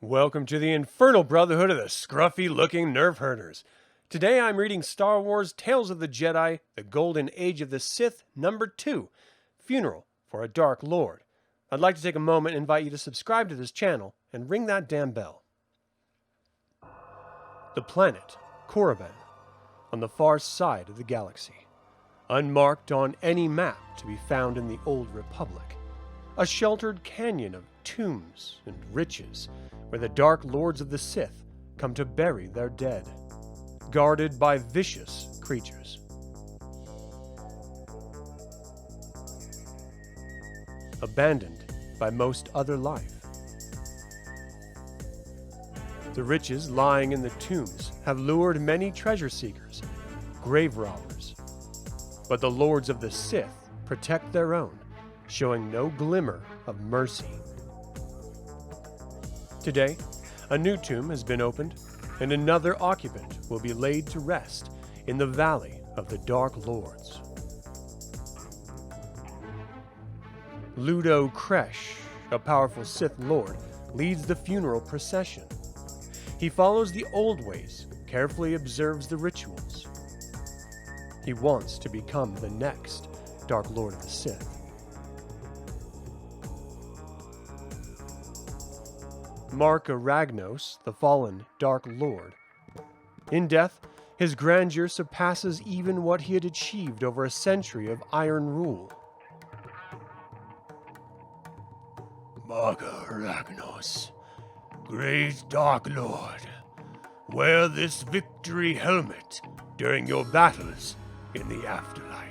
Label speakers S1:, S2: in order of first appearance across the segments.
S1: Welcome to the Infernal Brotherhood of the Scruffy-looking Nerf herders. Today I'm reading Star Wars Tales of the Jedi, The Golden Age of the Sith, number 2, Funeral for a Dark Lord. I'd like to take a moment and invite you to subscribe to this channel and ring that damn bell. The planet, Korriban, on the far side of the galaxy. Unmarked on any map to be found in the Old Republic. A sheltered canyon of tombs and riches, where the Dark Lords of the Sith come to bury their dead, guarded by vicious creatures. Abandoned by most other life. The riches lying in the tombs have lured many treasure seekers, grave robbers. But the Lords of the Sith protect their own, showing no glimmer of mercy. Today, a new tomb has been opened, and another occupant will be laid to rest in the Valley of the Dark Lords. Ludo Kresh, a powerful Sith Lord, leads the funeral procession. He follows the old ways, carefully observes the rituals. He wants to become the next Dark Lord of the Sith. Marka Ragnos, the fallen Dark Lord. In death, his grandeur surpasses even what he had achieved over a century of iron rule.
S2: Marka Ragnos, great Dark Lord, wear this victory helmet during your battles in the afterlife.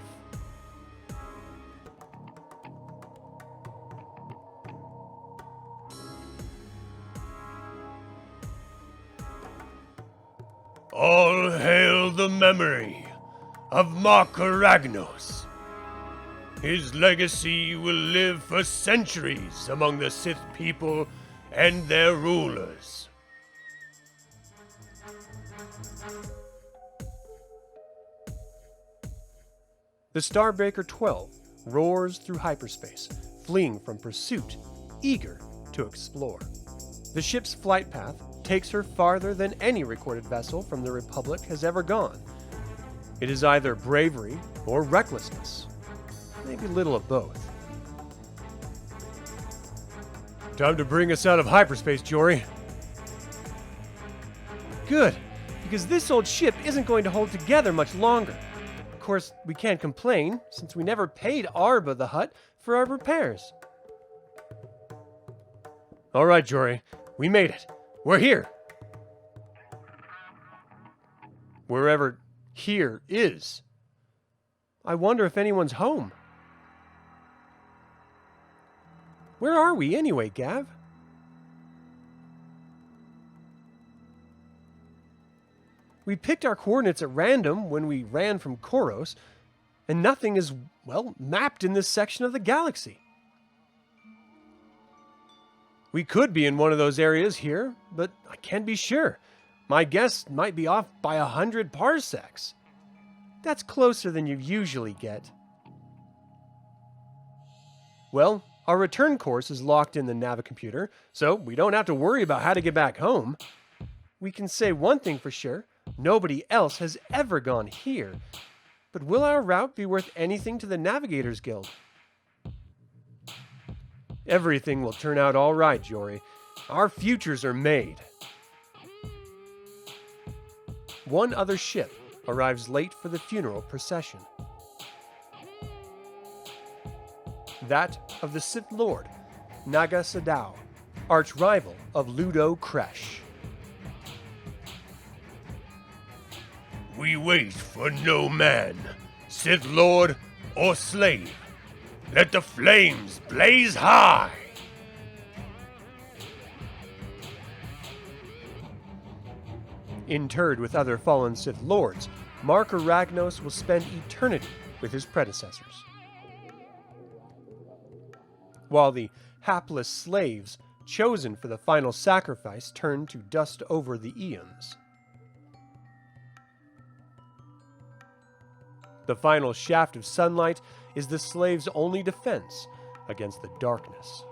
S2: All hail the memory of Marka Ragnos. His legacy will live for centuries among the Sith people and their rulers.
S1: The Starbreaker 12 roars through hyperspace, fleeing from pursuit, eager to explore. The ship's flight path takes her farther than any recorded vessel from the Republic has ever gone. It is either bravery or recklessness, maybe a little of both. Time to bring us out of hyperspace, Jori. Good, because this old ship isn't going to hold together much longer. Of course, we can't complain, since we never paid Arba the Hutt for our repairs. All right, Jori, we made it. We're here. Wherever here is. I wonder if anyone's home. Where are we anyway, Gav? We picked our coordinates at random when we ran from Koros, and nothing is, well, mapped in this section of the galaxy. We could be in one of those areas here, but I can't be sure. My guess might be off by 100 parsecs. That's closer than you usually get. Well, our return course is locked in the Navicomputer, so we don't have to worry about how to get back home. We can say one thing for sure, nobody else has ever gone here. But will our route be worth anything to the Navigators Guild? Everything will turn out all right, Jori. Our futures are made. One other ship arrives late for the funeral procession. That of the Sith Lord, Naga Sadow, arch-rival of Ludo Kresh.
S2: We wait for no man, Sith Lord or slave. Let the flames blaze high!
S1: Interred with other fallen Sith Lords, Marka Ragnos will spend eternity with his predecessors. While the hapless slaves chosen for the final sacrifice turn to dust over the eons. The final shaft of sunlight is the slave's only defense against the darkness.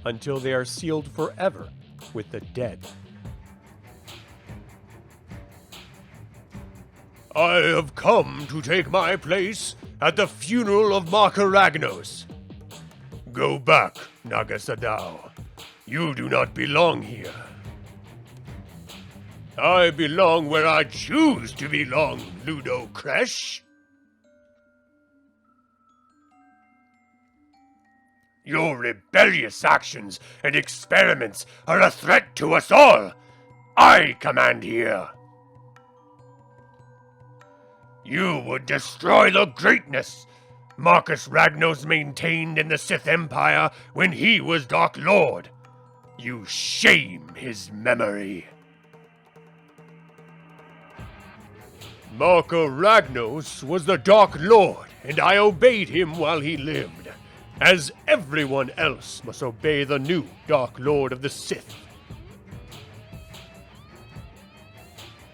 S1: until they are sealed forever with the dead.
S2: I have come to take my place at the funeral of Marka Ragnos. Go back, Nagasadao. You do not belong here. I belong where I choose to belong, Ludo Kresh. Your rebellious actions and experiments are a threat to us all. I command here. You would destroy the greatness Marcus Ragnos maintained in the Sith Empire when he was Dark Lord. You shame his memory. Marka Ragnos was the Dark Lord, and I obeyed him while he lived, as everyone else must obey the new Dark Lord of the Sith.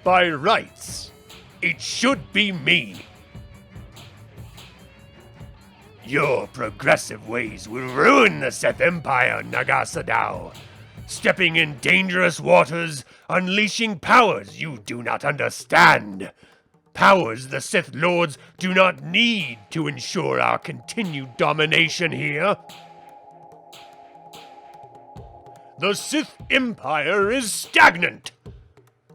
S2: By rights, it should be me. Your progressive ways will ruin the Sith Empire, Nagasadao, stepping in dangerous waters, unleashing powers you do not understand. Powers the Sith Lords do not need to ensure our continued domination here. The Sith Empire is stagnant.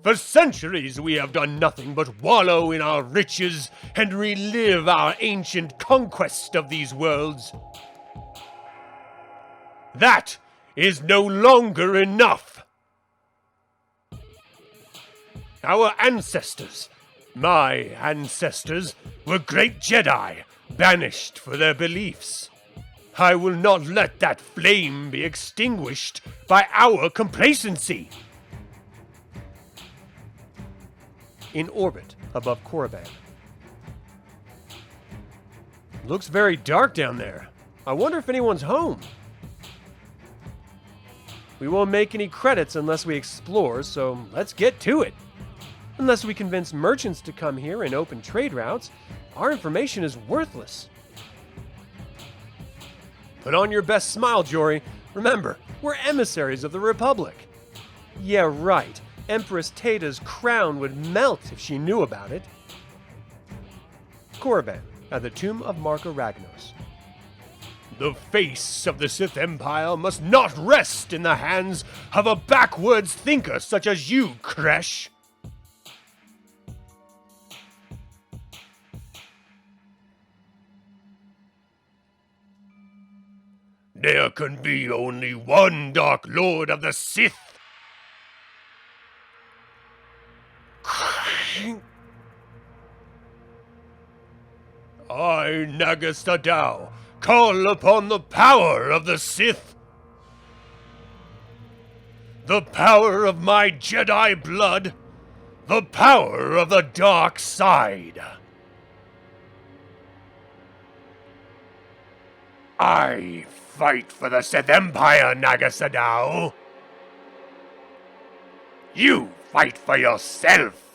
S2: For centuries we have done nothing but wallow in our riches and relive our ancient conquest of these worlds. That is no longer enough. Our ancestors, my ancestors, were great Jedi, banished for their beliefs. I will not let that flame be extinguished by our complacency.
S1: In orbit above Korriban. Looks very dark down there. I wonder if anyone's home. We won't make any credits unless we explore, so let's get to it. Unless we convince merchants to come here and open trade routes, our information is worthless. Put on your best smile, Jori. Remember, we're emissaries of the Republic. Yeah, right. Empress Tata's crown would melt if she knew about it. Korriban, at the tomb of Marka Ragnos.
S2: The face of the Sith Empire must not rest in the hands of a backwards thinker such as you, Kresh. There can be only one Dark Lord of the Sith. I, Nagasadao, call upon the power of the Sith. The power of my Jedi blood. The power of the dark side. I fight for the Sith Empire, Nagasadao. You fight for yourself.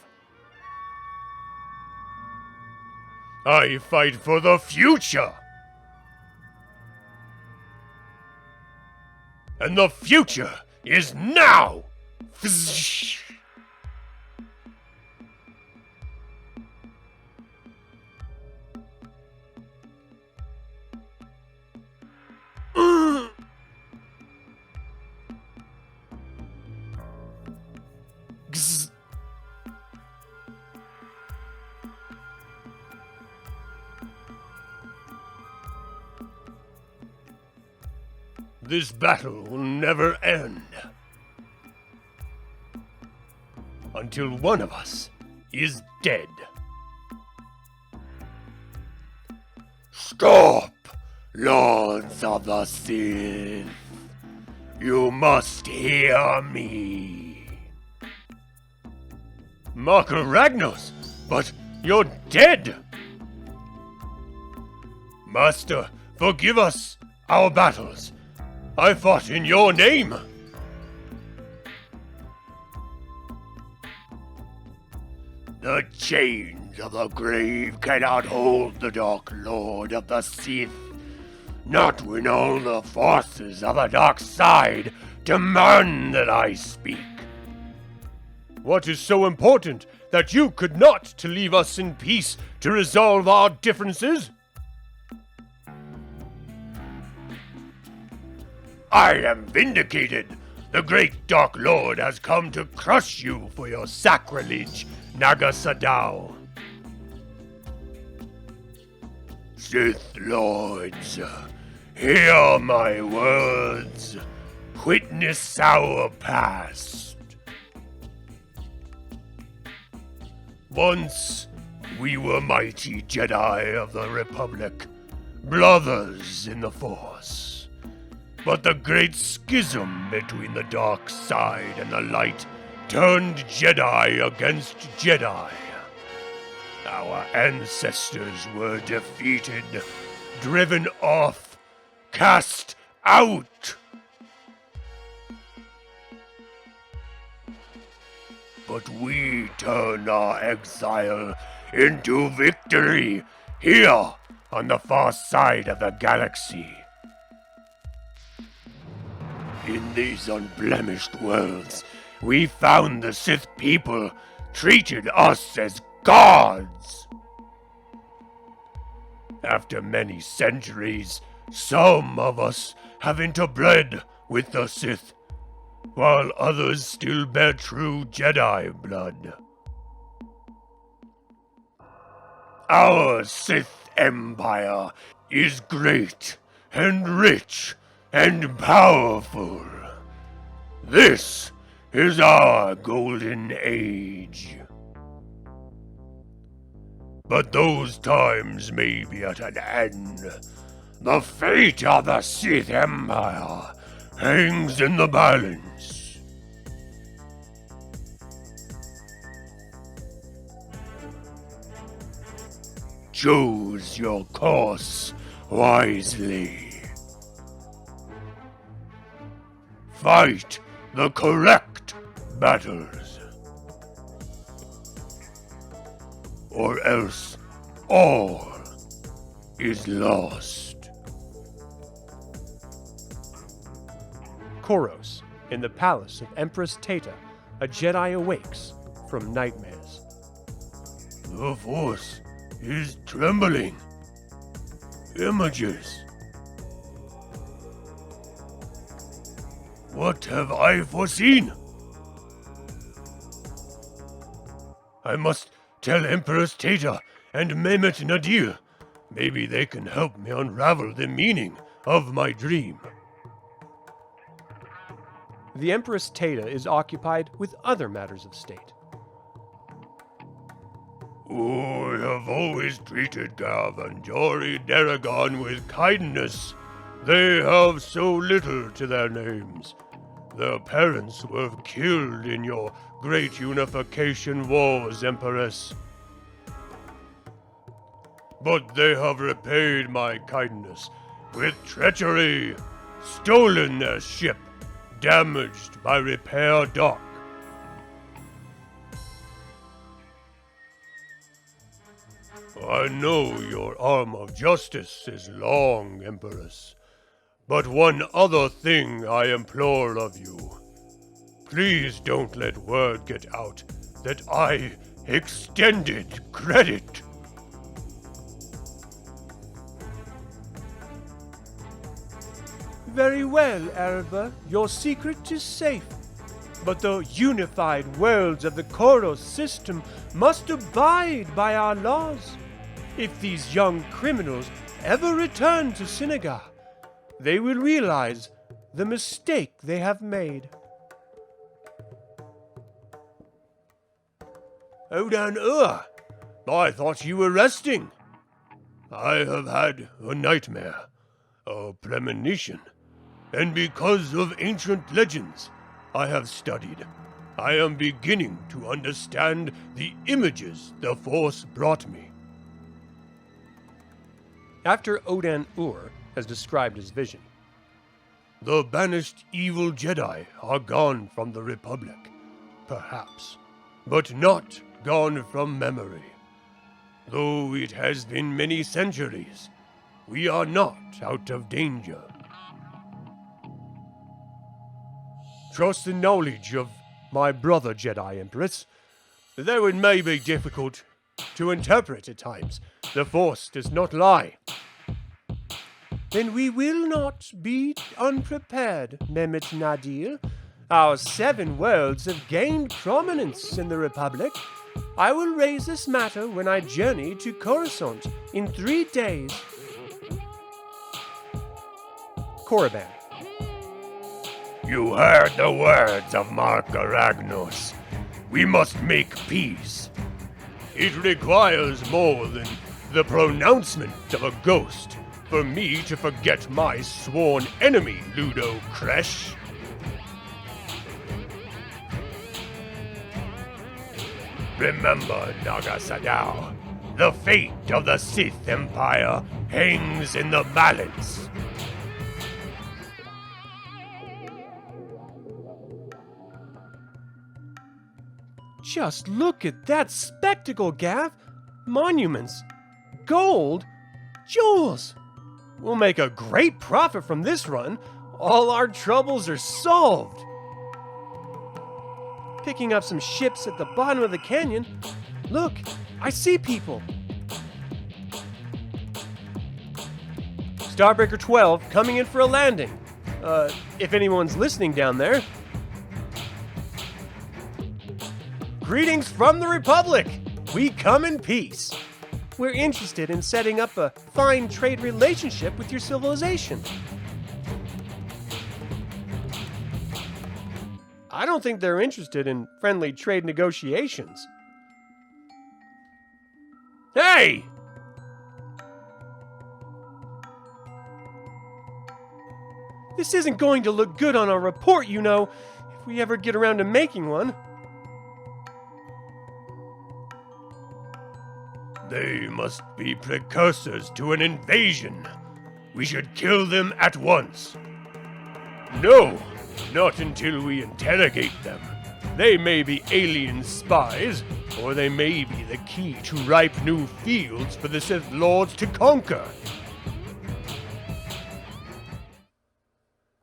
S2: I fight for the future. And the future is now. This battle will never end until one of us is dead. Stop, Lords of the Sith. You must hear me. Marka Ragnos, but you're dead. Master, forgive us our battles. I fought in your name. The chains of the grave cannot hold the Dark Lord of the Sith. Not when all the forces of the dark side demand that I speak.
S1: What is so important that you could not to leave us in peace to resolve our differences?
S2: I am vindicated. The great Dark Lord has come to crush you for your sacrilege, Nagasadao. Sith Lords, hear my words. Witness our past. Once, we were mighty Jedi of the Republic, brothers in the Force. But the great schism between the dark side and the light turned Jedi against Jedi. Our ancestors were defeated, driven off, cast out. But we turn our exile into victory here on the far side of the galaxy. In these unblemished worlds, we found the Sith people treated us as gods. After many centuries, some of us have interbred with the Sith, while others still bear true Jedi blood. Our Sith Empire is great and rich and powerful. This is our golden age. But those times may be at an end. The fate of the Sith Empire hangs in the balance. Choose your course wisely. Fight the correct battles, or else all is lost.
S1: Koros, in the palace of Empress Teta, a Jedi awakes from nightmares.
S2: The Force is trembling. Images. What have I foreseen? I must tell Empress Teta and Mehmet Nadir. Maybe they can help me unravel the meaning of my dream.
S1: The Empress Teta is occupied with other matters of state.
S2: I have always treated Gav and Jori Daragon with kindness. They have so little to their names. Their parents were killed in your great unification wars, Empress. But they have repaid my kindness with treachery, stolen their ship, damaged by repair dock. I know your arm of justice is long, Empress, but one other thing I implore of you. Please don't let word get out that I extended credit.
S1: Very well, Erba. Your secret is safe. But the unified worlds of the Koros system must abide by our laws. If these young criminals ever return to Sinagar, they will realize the mistake they have made.
S2: Odan-Ur, I thought you were resting. I have had a nightmare, a premonition, and because of ancient legends I have studied, I am beginning to understand the images the Force brought me.
S1: After Odan-Ur has described his vision,
S2: The banished evil Jedi are gone from the Republic, perhaps, but not gone from memory. Though it has been many centuries, we are not out of danger.
S1: Trust the knowledge of my brother, Jedi Empress. Though it may be difficult to interpret at times, the Force does not lie. Then we will not be unprepared, Mehmet Nadir. Our 7 worlds have gained prominence in the Republic. I will raise this matter when I journey to Coruscant in 3 days. Korriban.
S2: You heard the words of Marka Ragnos. We must make peace. It requires more than the pronouncement of a ghost for me to forget my sworn enemy, Ludo Kresh. Remember, Naga Sadao, the fate of the Sith Empire hangs in the balance.
S1: Just look at that spectacle, Gav! Monuments, gold, jewels! We'll make a great profit from this run. All our troubles are solved. Picking up some ships at the bottom of the canyon. Look, I see people. Starbreaker 12 coming in for a landing. If anyone's listening down there. Greetings from the Republic! We come in peace. We're interested in setting up a fine trade relationship with your civilization. I don't think they're interested in friendly trade negotiations. Hey! This isn't going to look good on our report, you know, if we ever get around to making one.
S2: They must be precursors to an invasion. We should kill them at once. No, not until we interrogate them. They may be alien spies, or they may be the key to ripe new fields for the Sith Lords to conquer.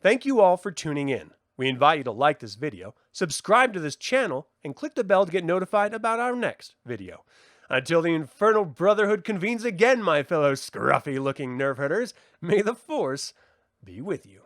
S1: Thank you all for tuning in. We invite you to like this video, subscribe to this channel, and click the bell to get notified about our next video. Until the Infernal Brotherhood convenes again, my fellow scruffy-looking Nerf herders, may the Force be with you.